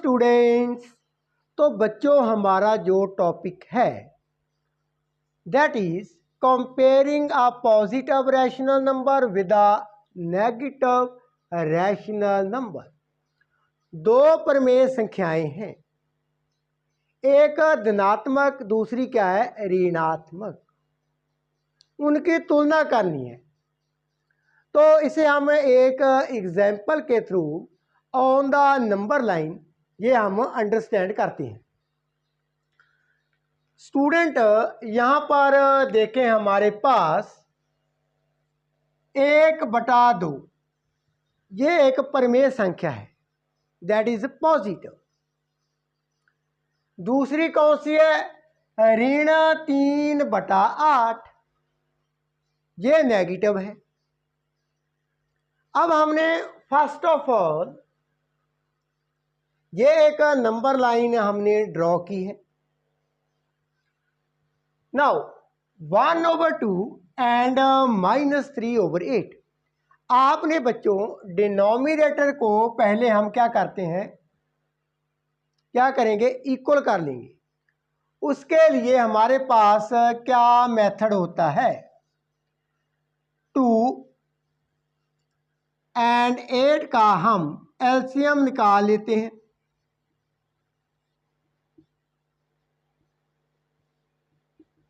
Students, तो बच्चों हमारा जो टॉपिक है that is comparing a positive rational number with a negative rational number. दो प्रमेय संख्याएं हैं, एक धनात्मक दूसरी क्या है ऋणात्मक, उनकी तुलना करनी है। तो इसे हम एक एग्जाम्पल के through on the number line ये हम अंडरस्टैंड करते हैं। स्टूडेंट यहाँ पर देखें हमारे पास 1/2 ये एक प्रमेय संख्या है दैट इज पॉजिटिव। दूसरी कौन सी है ऋण 3/8 ये नेगेटिव है। अब हमने फर्स्ट ऑफ ऑल ये एक नंबर लाइन हमने ड्रॉ की है। Now 1/2 and -3/8। आपने बच्चों डिनोमिनेटर को पहले हम क्या करते हैं, क्या करेंगे इक्वल कर लेंगे। उसके लिए हमारे पास क्या मेथड होता है 2 एंड 8 का हम एलसीएम निकाल लेते हैं।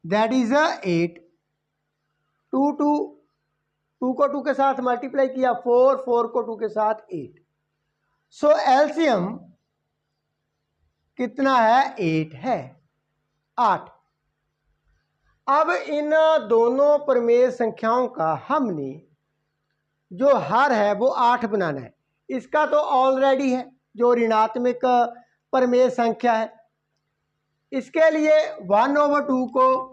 That is 8। 2 को 2 के साथ मल्टीप्लाई किया 4 को 2 के साथ 8। सो एलसीएम कितना है 8 है 8। अब इन दोनों प्रमेय संख्याओं का हमने जो हर है वो 8 बनाना है। इसका तो ऑलरेडी है जो ऋणात्मक प्रमेय संख्या है। इसके लिए 1/2 को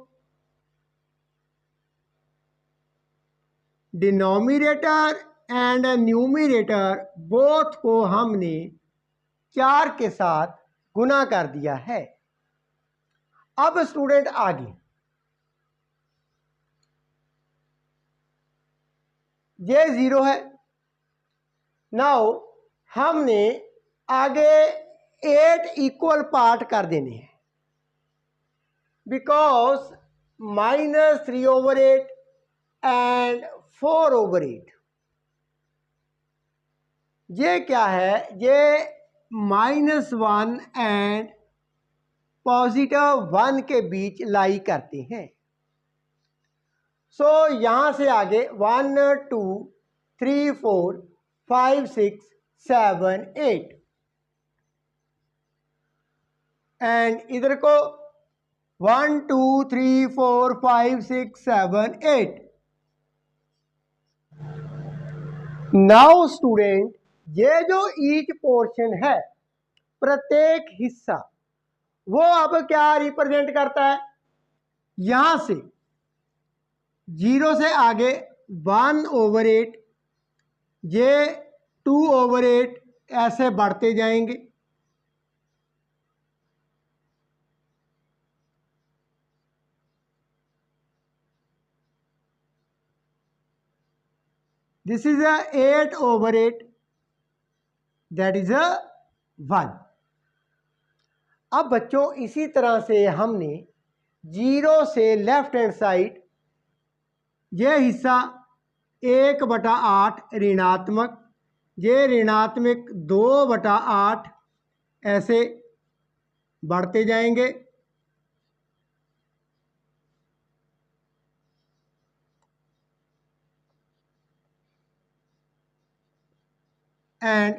डिनोमिनेटर एंड न्यूमिनेटर बोथ को हमने 4 के साथ गुना कर दिया है। अब स्टूडेंट आगे ये 0 है। नाउ हमने आगे 8 इक्वल पार्ट कर देने हैं बिकॉज -3/8 एंड 4/8 ये क्या है ये -1 एंड +1 के बीच लाई करते हैं। सो यहां से आगे 1 2 3 4 5 6 7 8 एंड इधर को 1 2 3 4 5 6 7 8। नाउ स्टूडेंट ये जो ईच पोर्शन है प्रत्येक हिस्सा वो अब क्या रिप्रेजेंट करता है, यहां से 0 से आगे 1/8 ये 2/8 ऐसे बढ़ते जाएंगे। This is 8/8 that is 1। अब बच्चों इसी तरह से हमने 0 से लेफ्ट हैंड साइड ये हिस्सा 1/8 ऋणात्मक, ये ऋणात्मक 2/8 ऐसे बढ़ते जाएंगे। And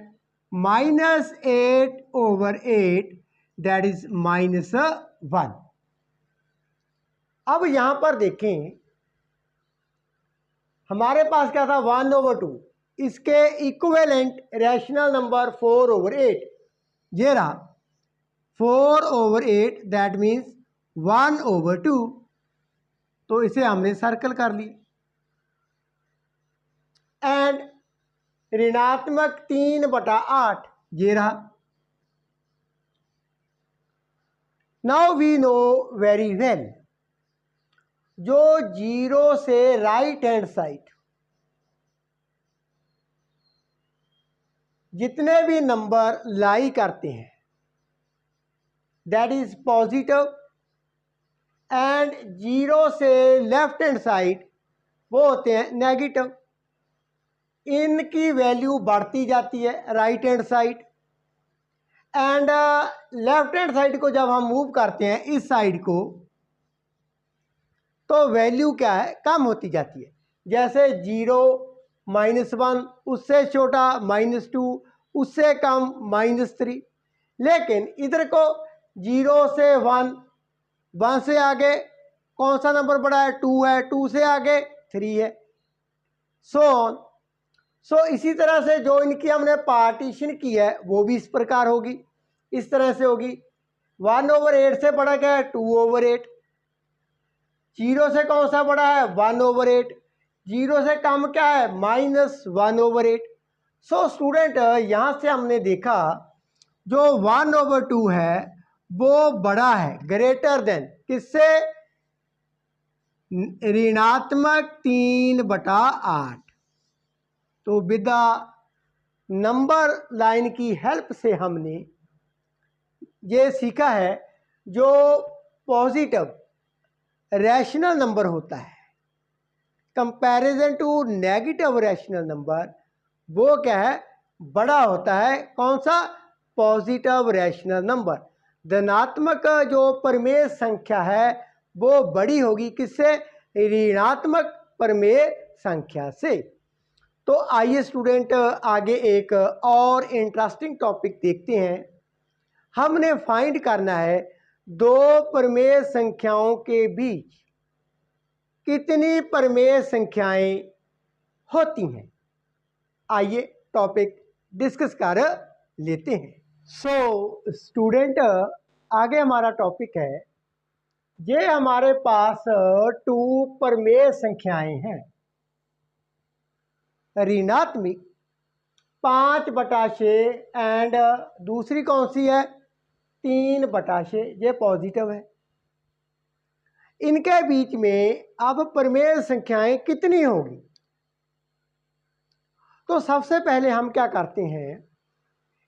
-8/8 that is -1। अब यहां पर देखें हमारे पास क्या था 1/2, इसके इक्विवेलेंट रैशनल नंबर 4/8 ये रहा 4/8 दैट मीन्स 1/2। तो इसे हमने सर्कल कर ली। एंड ऋणात्मक 3/8 ये रहा। Now we know very well जो 0 से राइट हैंड साइड जितने भी नंबर लाई करते हैं दैट इज पॉजिटिव, एंड 0 से लेफ्ट हैंड साइड वो होते हैं नेगेटिव। इनकी वैल्यू बढ़ती जाती है right hand side, and left hand side को जब हम मूव करते हैं इस साइड को, तो वैल्यू क्या है, कम होती जाती है। जैसे 0, -1, उससे छोटा -2, उससे कम -3। लेकिन इधर को 0 से 1, 1 से आगे कौन सा नंबर बड़ा है, 2 है, 2 से आगे 3 है, सो इसी तरह से जो इनकी हमने पार्टीशन की है वो भी इस प्रकार होगी, इस तरह से होगी। 1/8 से बड़ा क्या है, 2/8। 0 से कौन सा बड़ा है, 1/8। 0 से कम क्या है, -1/8। सो स्टूडेंट यहाँ से हमने देखा जो 1/2 है वो बड़ा है, ग्रेटर देन किससे, ऋणात्मक 3/8। तो विद द नंबर लाइन की हेल्प से हमने ये सीखा है जो पॉजिटिव रैशनल नंबर होता है comparison to negative rational number, वो क्या है, बड़ा होता है। कौन सा, पॉजिटिव रैशनल नंबर। धनात्मक जो प्रमेय संख्या है वो बड़ी होगी किससे, ऋणात्मक प्रमेय संख्या से। तो आइए स्टूडेंट आगे एक और इंटरेस्टिंग टॉपिक देखते हैं। हमने फाइंड करना है दो प्रमेय संख्याओं के बीच कितनी प्रमेय संख्याएं होती हैं। आइए टॉपिक डिस्कस कर लेते हैं। सो स्टूडेंट आगे हमारा टॉपिक है, ये हमारे पास 2 प्रमेय संख्याएं हैं। ऋणात्मक 5/6 एंड दूसरी कौन सी है, 3/6, ये पॉजिटिव है। इनके बीच में अब प्रमेय संख्याएं कितनी होगी। तो सबसे पहले हम क्या करते हैं,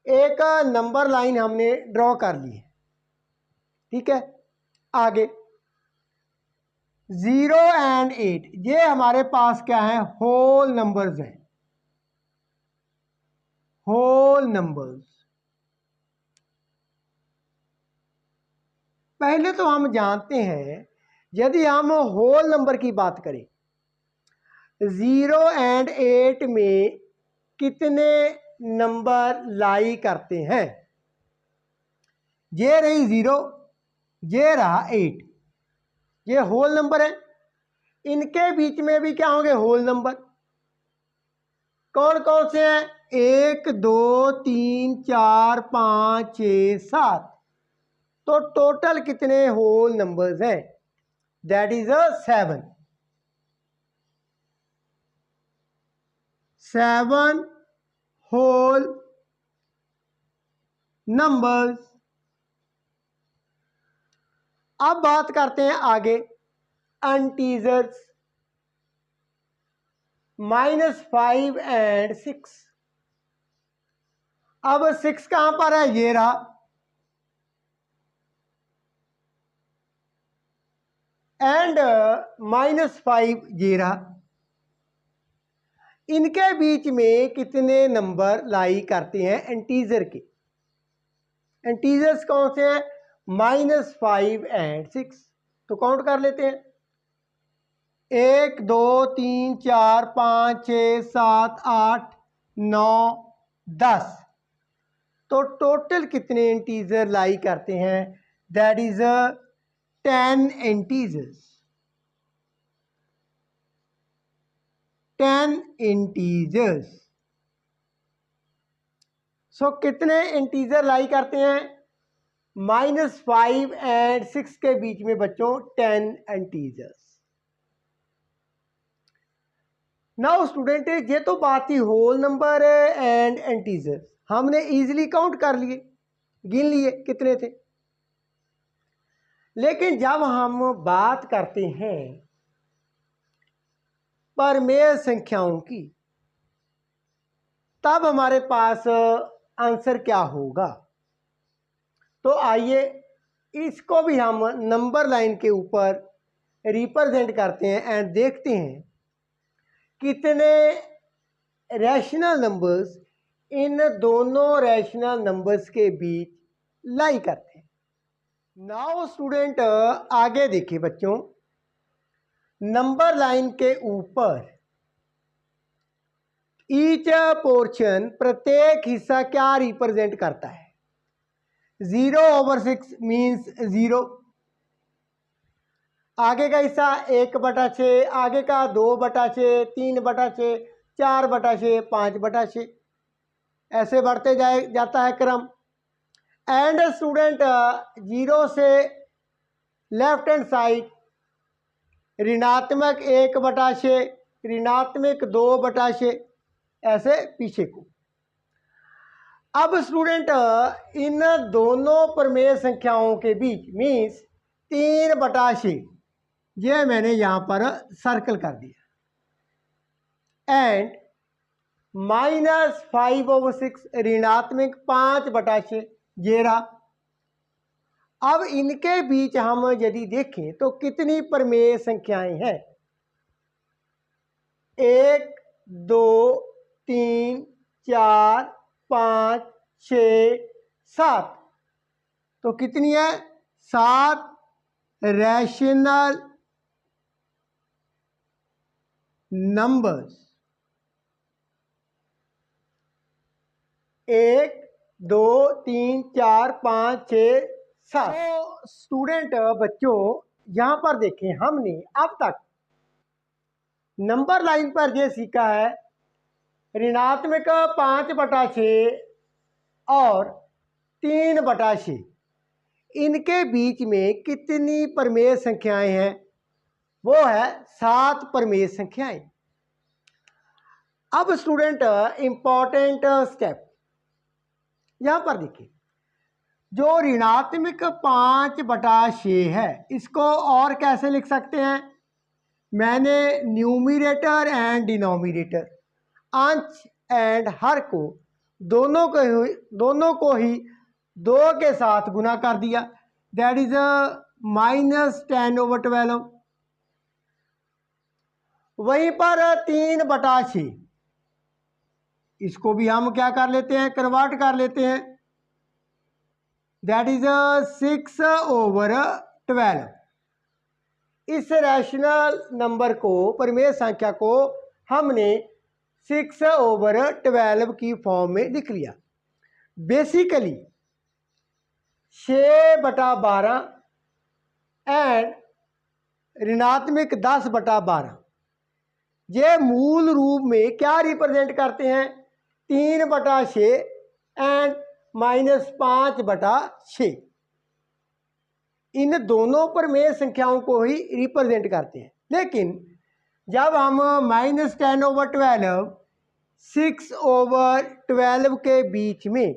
एक नंबर लाइन हमने ड्रॉ कर ली है, ठीक है। आगे 0 एंड 8 ये हमारे पास क्या है, होल नंबर्स हैं, होल नंबर्स। पहले तो हम जानते हैं यदि हम होल नंबर की बात करें 0 एंड 8 में कितने नंबर लाई करते हैं। ये रही 0, ये रहा 8, ये होल नंबर है। इनके बीच में भी क्या होंगे, होल नंबर। कौन कौन से हैं, 1 2 3 4 5 6 7। तो टोटल कितने होल नंबर्स हैं, दैट इज 7 होल नंबर्स। अब बात करते हैं आगे अनटीजर्स, -5 एंड 6। अब 6 कहां पर है, ये रहा, एंड -5 ये रहा। इनके बीच में कितने नंबर लाई करते हैं इंटीजर के। इंटीजर्स कौन से हैं, -5 एंड 6। तो काउंट कर लेते हैं, 1 2 3 4 5 6 7 8 9 10। तो टोटल कितने इंटीजर लाई करते हैं, दैट इज 10 इंटीजर्स, 10 इंटीजर्स। सो कितने इंटीजर लाई करते हैं, -5 एंड 6 के बीच में बच्चों 10 इंटीजर्स। नाउ स्टूडेंट ये तो बात ही होल नंबर एंड इंटीजर्स, हमने इजीली काउंट कर लिए, गिन लिए कितने थे। लेकिन जब हम बात करते हैं प्रमेय संख्याओं की, तब हमारे पास आंसर क्या होगा। तो आइए इसको भी हम नंबर लाइन के ऊपर रिप्रेजेंट करते हैं एंड देखते हैं कितने रैशनल नंबर्स इन दोनों रैशनल नंबर्स के बीच लाई करते हैं। नाउ स्टूडेंट आगे देखिए बच्चों, नंबर लाइन के ऊपर ईच पोर्शन प्रत्येक हिस्सा क्या रिप्रेजेंट करता है? 0/6 मीन्स 0, आगे का हिस्सा 1/6, आगे का 2/6, 3/6, 4/6, 5/6, ऐसे बढ़ते जाता है क्रम। एंड स्टूडेंट 0 से लेफ्ट हैंड साइड ऋणात्मक 1/6, ऋणात्मक 2/6, ऐसे पीछे को। अब स्टूडेंट इन दोनों प्रमेय संख्याओं के बीच मीन्स 3/6, ये मैंने यहाँ पर सर्कल कर दिया, एंड -5/6 ऋणात्मक 5/6 ये रहा। अब इनके बीच हम यदि देखें तो कितनी प्रमेय संख्याएं हैं? 1, 2, 3, 4, 5, 6, 7, तो कितनी है? 7 रैशनल नंबर्स। 1, 2, 3, 4, 5, 6, 7। तो स्टूडेंट बच्चों यहाँ पर देखें, हमने अब तक नंबर लाइन पर यह सीखा है ऋणात्मक 5/6 और 3/6, इनके बीच में कितनी प्रमेय संख्याएं हैं? वो है 7 प्रमेय संख्याएं। अब स्टूडेंट इंपॉर्टेंट स्टेप यहां पर देखिए, जो ऋणात्मक 5/6 है इसको और कैसे लिख सकते हैं? मैंने न्यूमरेटर एंड डिनोमिनेटर, अंश एंड हर को दोनों को ही 2 के साथ गुना कर दिया, दैट इज -10/12। वहीं पर 3/6 इसको भी हम क्या कर लेते हैं? कन्वर्ट कर लेते हैं, दैट इज 6/12। इस रैशनल नंबर को, प्रमेय संख्या को हमने 6/12 की फॉर्म में लिख लिया। बेसिकली 6/12 एंड ऋणात्मक 10/12 ये मूल रूप में क्या रिप्रेजेंट करते हैं? 3/6 एंड -5/6, इन दोनों प्रमेय संख्याओं को ही रिप्रेजेंट करते हैं। लेकिन जब हम -10/12 6/12 के बीच में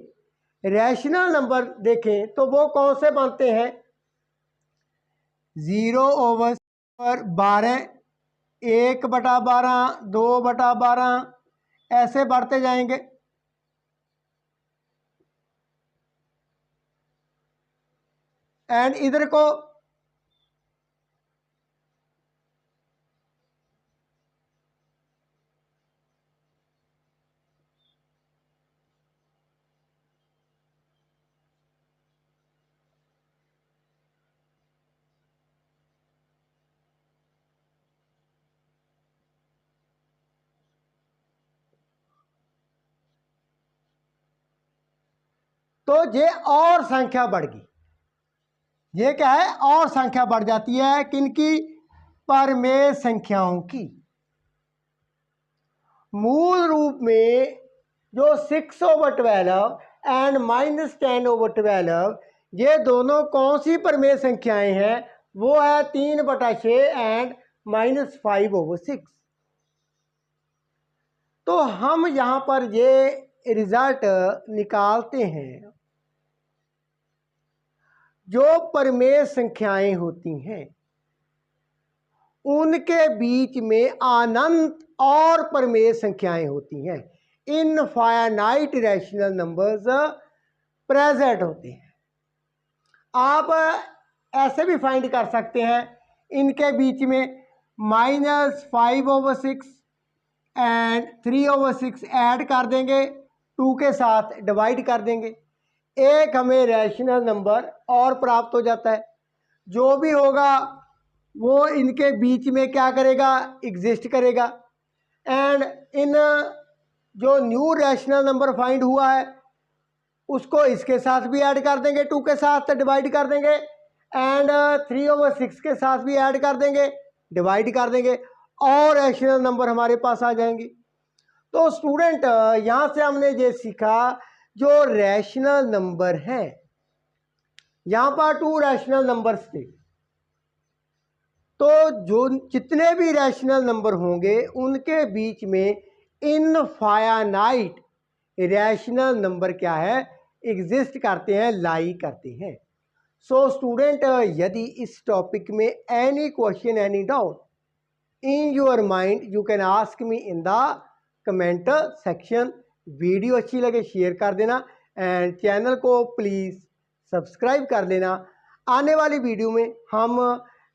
रैशनल नंबर देखें तो वो कौन से बनते हैं? 0/12, 1/12, 2/12, ऐसे बढ़ते जाएंगे। एंड इधर को तो ये और संख्या बढ़ गई। ये क्या है? और संख्या बढ़ जाती है किनकी? प्रमेय संख्याओं की। मूल रूप में जो 6/12 एंड -10/12 ये दोनों कौन सी प्रमेय संख्याएं हैं? वो है 3/6 एंड -5/6। तो हम यहाँ पर ये रिजल्ट निकालते हैं, जो प्रमेय संख्याएं होती हैं उनके बीच में अनंत और प्रमेय संख्याएं होती हैं, इनफाइनाइट रैशनल नंबर्स प्रेजेंट होते हैं। आप ऐसे भी फाइंड कर सकते हैं, इनके बीच में -5/6 एंड 3/6 ऐड कर देंगे, 2 के साथ डिवाइड कर देंगे, एक हमें रैशनल नंबर और प्राप्त हो जाता है। जो भी होगा वो इनके बीच में क्या करेगा, एग्जिस्ट करेगा। एंड इन जो न्यू रैशनल नंबर फाइंड हुआ है उसको इसके साथ भी ऐड कर देंगे, 2 के साथ डिवाइड कर देंगे, एंड 3/6 के साथ भी ऐड कर देंगे, डिवाइड कर देंगे, और रैशनल नंबर हमारे पास आ जाएंगे। तो स्टूडेंट यहाँ से हमने ये सीखा, जो रैशनल नंबर हैं, यहाँ पर 2 रैशनल नंबर्स थे, तो जो जितने भी रैशनल नंबर होंगे उनके बीच में इनफाइनाइट रैशनल नंबर क्या है, एग्जिस्ट करते हैं, लाई करते हैं। सो स्टूडेंट यदि इस टॉपिक में any question, any doubt in your mind, you can ask me in the comment section. Video अच्छी लगे शेयर कर देना एंड चैनल को प्लीज़ सब्सक्राइब कर लेना। आने वाली वीडियो में हम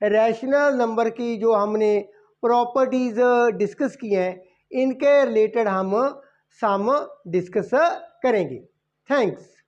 रैशनल नंबर की जो हमने प्रॉपर्टीज़ डिस्कस की हैं, इनके रिलेटेड हम सम डिस्कस करेंगे। थैंक्स।